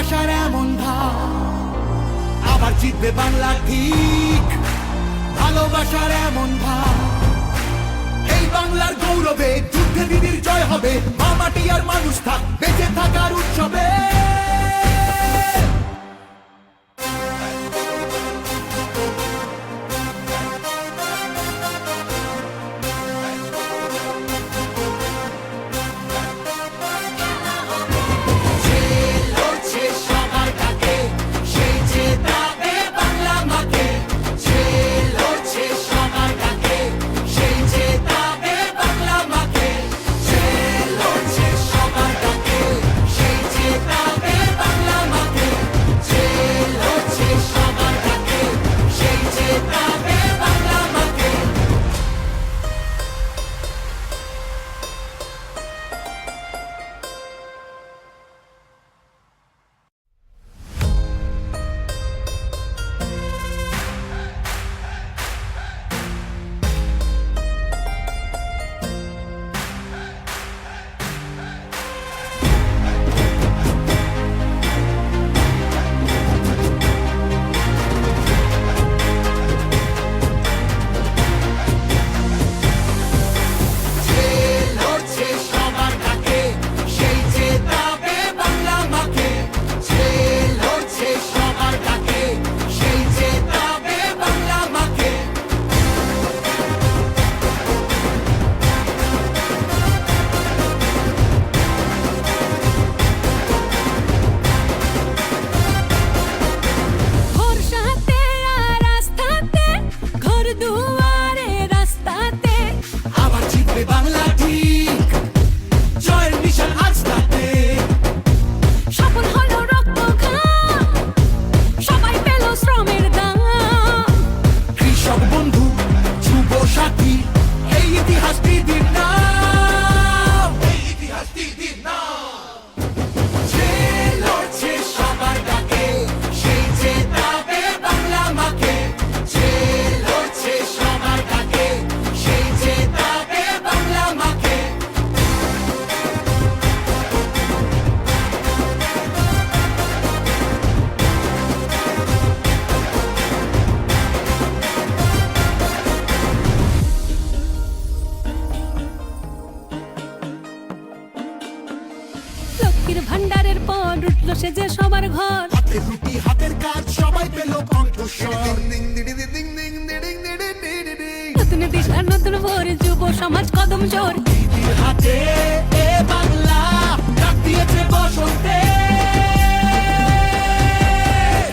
ভালোবাসার এমন ভাব আবার জিতবে বাংলা ঠিক। ভালোবাসার এমন ভাব এই বাংলার গৌরবে, যুদ্ধে দিদির জয় হবে, মা মাটি আর মানুষ থাক বেঁচে থাকার উৎসবে। ভান্ডারের পর উঠলো সে যে সবার ঘর, হাতে রুটি হাতের কাজ সবাই পেল কণ্ঠস্বর। নতুন দিশা নতুন ভোর, যুব সমাজ কদম জোর, দিদির হাতে এ বাংলা ডাক দিয়েছে বসন্তে।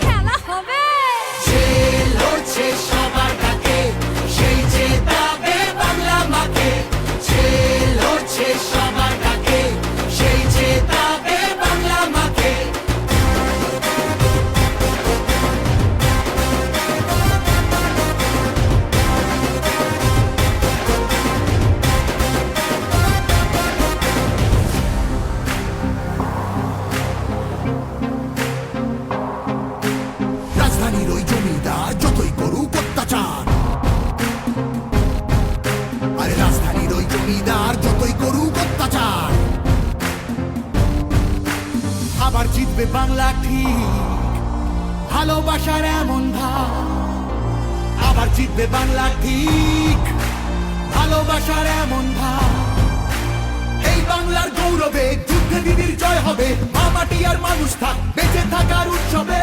খেলা হবে যে লড়ছে সবার ডাকে, সেই জেতাবে বাংলা মাকে। যে লড়ছে সবার ডাকে, সেই জেতাবে বাংলা মাকে। রাজধানীর ওই জমিদার যতই করুক অত্যাচার, আরে রাজধানীর ওই জমিদার যতই করুক অত্যাচার, আবার জিতবে বাংলা ঠিক। ভালোবাসার এমন ভাব আবার জিতবে বাংলা ঠিক। ভালোবাসার এমন ভাব এই বাংলার গৌরবে, যুদ্ধে দিদির জয় হবে, মা মাটি আর মানুষ থাক বেঁচে থাকার উৎসবে।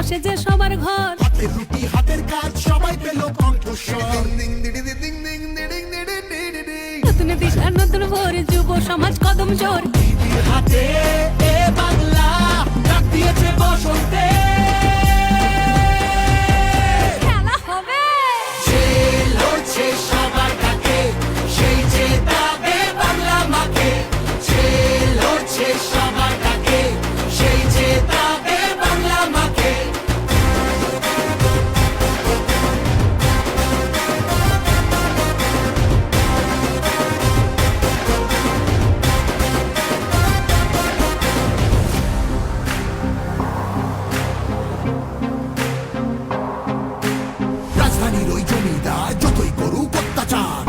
সেজে সবার ঘর। হাতের রুটি হাতের কাজ সবাই পেল কণ্ঠস্বর। নতুন দিশা নতুন ভোর, যুব সমাজ কদম জোর। দিদির হাতে এ বাংলা ডাক দিয়েছে বসন্তে। খেলা হবে, যে লড়ছে সবার ডাকে, সেই জেতাবে বাংলা মাকে। যে লড়ছে সবার ডাকে, সেই জেতাবে বাংলা মাকে। রাজধানীর ওই জমিদার যতই করুক অত্যাচার,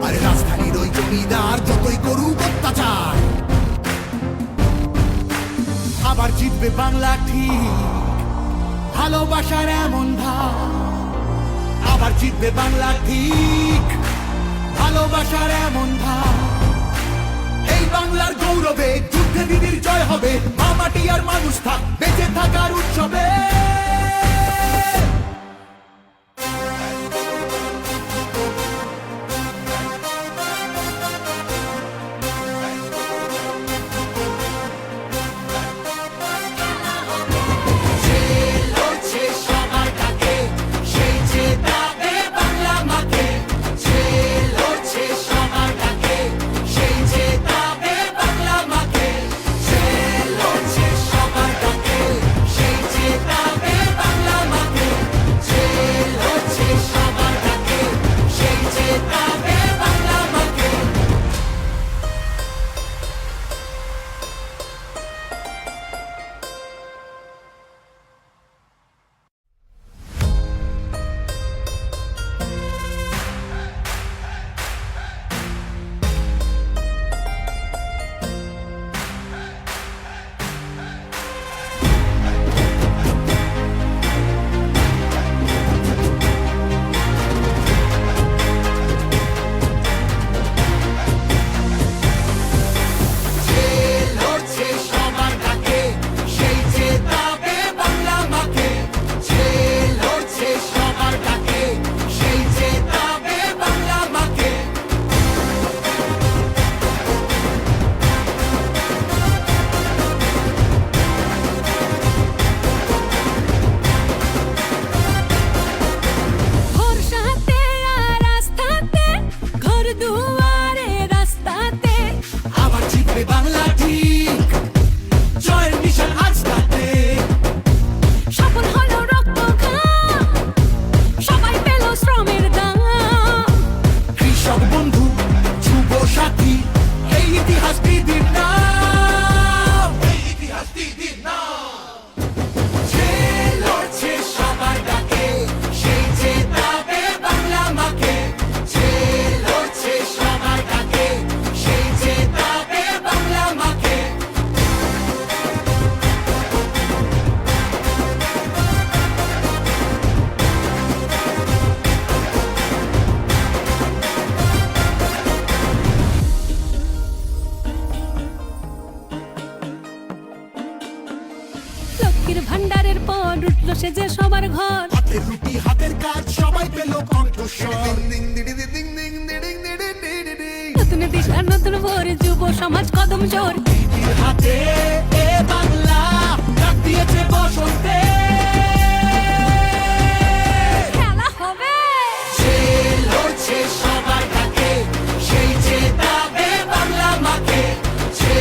আরে রাজধানীর ওই জমিদার যতই করুক অত্যাচার, আবার জিতবে বাংলা ঠিক। ভালোবাসার এমন ভাব, আবার জিতবে বাংলা ঠিক। ভালোবাসার এমন ভাব, এই বাংলার গৌরবে যুদ্ধে দিদির জয় হবে। মা মাটি আর মানুষ থাক বেঁচে থাকার উৎসবে। যে লড়ছে সবার ডাকে, সেই জেতাবে বাংলা মাকে। যে লড়ছে সবার ডাকে, সেই জেতাবে বাংলা মাকে। যে লড়ছে সবার ডাকে, সেই জেতাবে বাংলা মাকে। যে লড়ছে সবার ডাকে, সেই জেতাবে বাংলা মাকে। যে লড়ছে সবার ডাকে, সেই জেতাবে বাংলা মাকে। যে লড়ছে সবার ডাকে, সেই জেতাবে বাংলা মাকে। ভরসাতে আর আস্থাতে, ঘর দুয়ারে রাস্তাতে। আবার জিতবে বাংলা ঠিক, জয়ের নিশান আজ তাতে। সফল হলো রক্ত ঘাম, সবাই পেল শ্রমের দাম। কৃষক বন্ধু যুব সাথী, এই ইতিহাস দিদির নাম। এই ইতিহাস দিদির নাম। যে লড়ছে সবার ডাকে, সেই জেতাবে বাংলা মাকে। যে লড়ছে সবার ডাকে, সেই জেতাবে বাংলা মাকে। লক্ষ্মীর ভান্ডারের পর উঠলো সেজে সবার ঘর। হাতের রুটি হাতের কাজ সবাই পেল কণ্ঠস্বর। নতুন দিশা নতুন ভোর, যুব সমাজ কদম জোর। দিদির হাতে এ বাংলা ডাক দিয়েছে বসন্তে। খেলা হবে, যে লড়ছে সবার ডাকে, সেই জেতাবে বাংলা মাকে। যে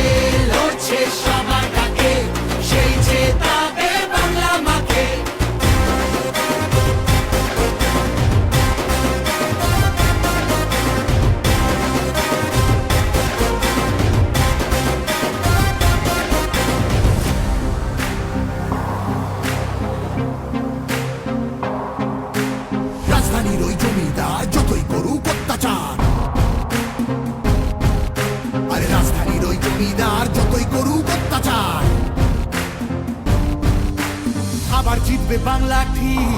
লড়ছে সবার ডাকে, সেই জেতাবে বাংলা মাকে। রাজধানীর ওই জমিদার যতই করুক অত্যাচার, আরে রাজধানীর ওই জমিদার যতই করুক অত্যাচার, আবার জিতবে বাংলা ঠিক।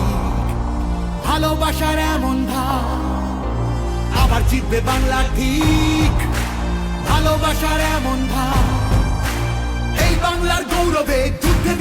ভালোবাসার এমন ভাব, আবার জিতবে বাংলা ঠিক। ভালোবাসার এমন ভাব, এই বাংলার গৌরবে যুদ্ধে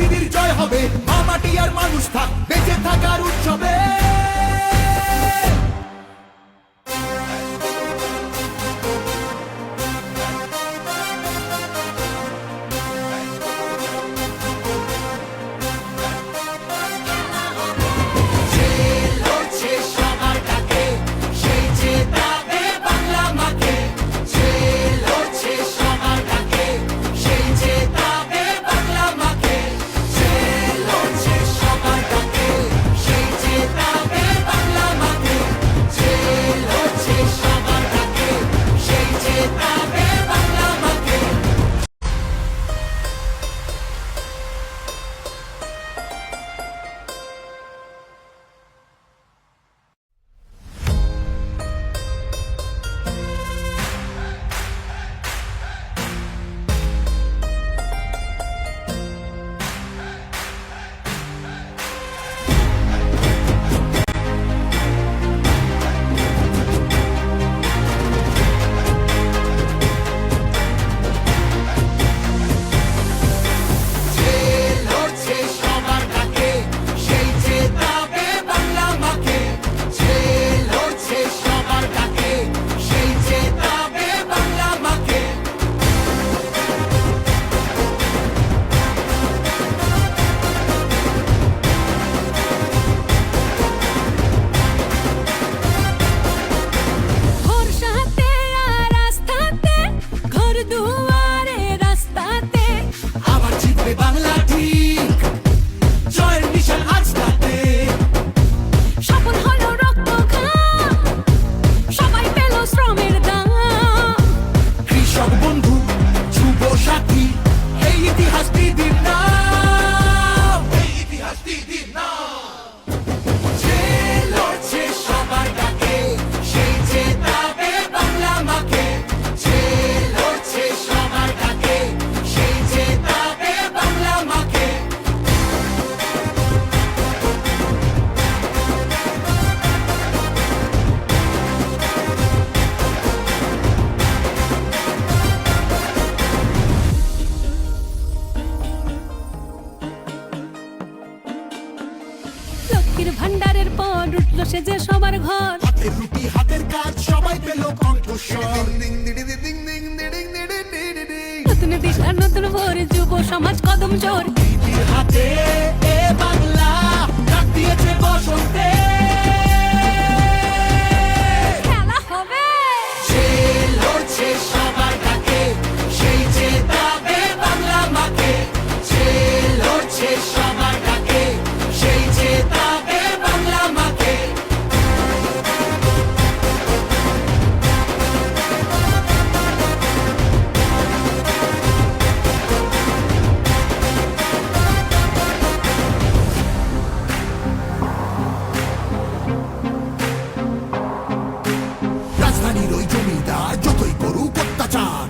উঠলো সে যে সবার ঘর। হাতের রুটি হাতের কাজ সবাই পেল কণ্ঠস্বর। নতুন দিশার নতুন ভোর, যুব সমাজ কদম জোর। দিদির হাতে এ বাংলা ডাক দিয়েছে বসন্তে। খেলা হবে, যে লড়ছে সবার ডাকে, সেই যে দাবে বাংলা মাকে। যে লড়ছে সবার ডাকে, সেই যে দাবে বাংলা মাকে। রাজধানীর ওই জমিদার যতই করুক অত্যাচার,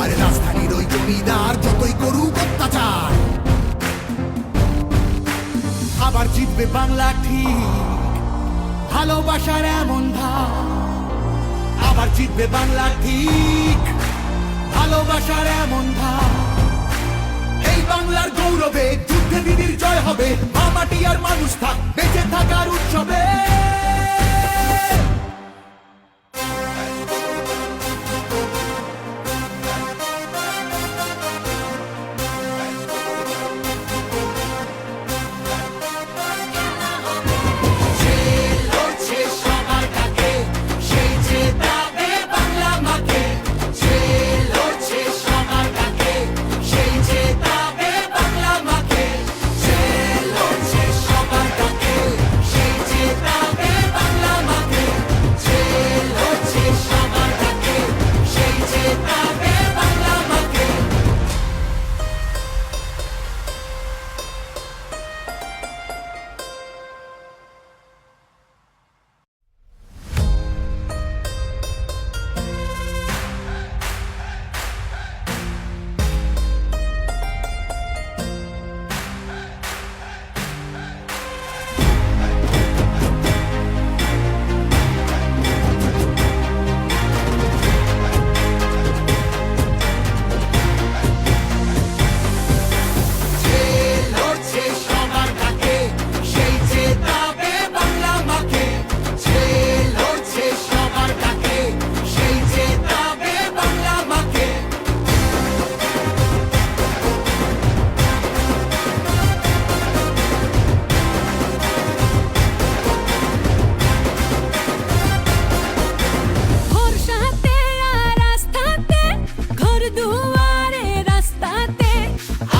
আরে রাজধানীর ওই জমিদার যতই করুক অত্যাচার, আবার জিতবে বাংলা ঠিক, ভালোবাসার এমন ধার। আবার জিতবে বাংলা ঠিক, ভালোবাসার এমন ধার। এই বাংলার গৌরবে যুদ্ধে দিদির জয় হবে। মা মাটি আর মানুষ থাক বেঁচে থাকার উৎসবে। যে লড়ছে সবার ডাকে, সেই যে দাবে বাংলা মাকে। যে লড়ছে সবার ডাকে, সেই যে দাবে বাংলা মাকে। যে লড়ছে সবার ডাকে, সেই যে দাবে বাংলা মাকে। যে লড়ছে সবার ডাকে, সেই যে দাবে বাংলা মাকে। যে লড়ছে সবার ডাকে, সেই যে দাবে বাংলা মাকে। যে লড়ছে সবার ডাকে, সেই যে দাবে বাংলা মাকে। ভরসাতে আর আস্থাতে, ঘর দুয়ারে রাস্তাতে।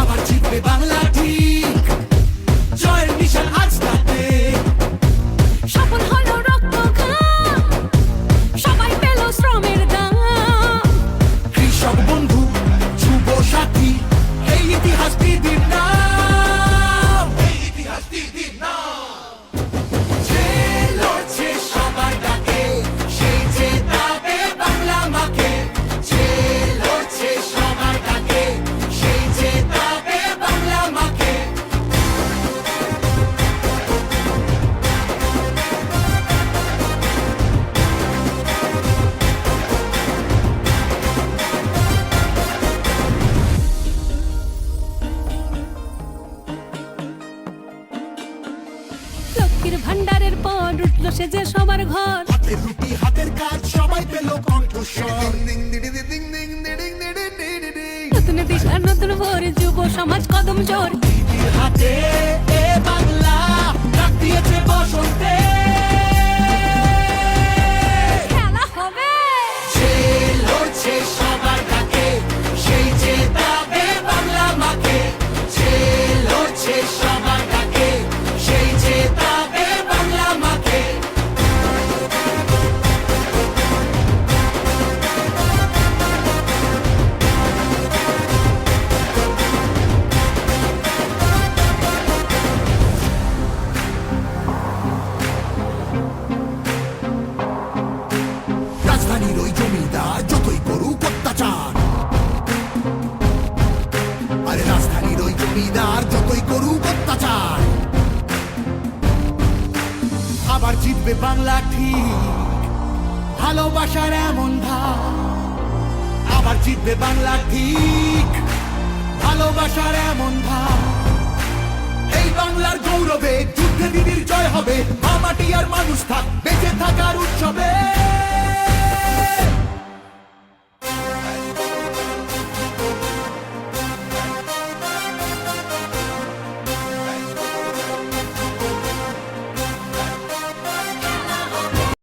আবার জিতবে বাংলা ঠিক, জয়ের নিশান আজ তাতে। সফল হলো রক্ত ঘাম, সবাই পেল শ্রমের দাম। কৃষক বন্ধু যুব সাথী, এই ইতিহাস দিদির নাম। এই ইতিহাস দিদির নাম। যে লড়ছে সবার ডাকে, সেই যে দাবে বাংলা মাকে। যে লড়ছে সবার ডাকে, সেই যে দাবে বাংলা মাকে। লক্ষ্মীর ভান্ডারের পর উঠলো সে যে সবার ঘর। হাতের রুটি হাতের কাজ সবাই পেল কণ্ঠস্বর। নতুন দিশার নতুন ভোর, যুব সমাজ কদম জোর। দিদির হাতে এ বাংলা ডাক দিয়েছে বসন্তে। খেলা হবে, যে লড়ছে সবার ডাকে, সেই যে দাবে বাংলা মাকে। যে লড়ছে সবার ডাকে, সেই যে দাবে বাংলা মাকে। রাজধানীর ওই জমিদার যতই করুক অত্যাচার, আরে রাজধানীর ওই জমিদার যতই করুক অত্যাচার, আবার জিতবে বাংলা ঠিক, ভালোবাসার এমন ধার। আবার জিতবে বাংলা ঠিক, ভালোবাসার এমন ধার। এই বাংলার গৌরবে, যুদ্ধে দিদির জয় হবে, মামাটি আর মানুষ থাক বেঁচে থাকার উৎসবে।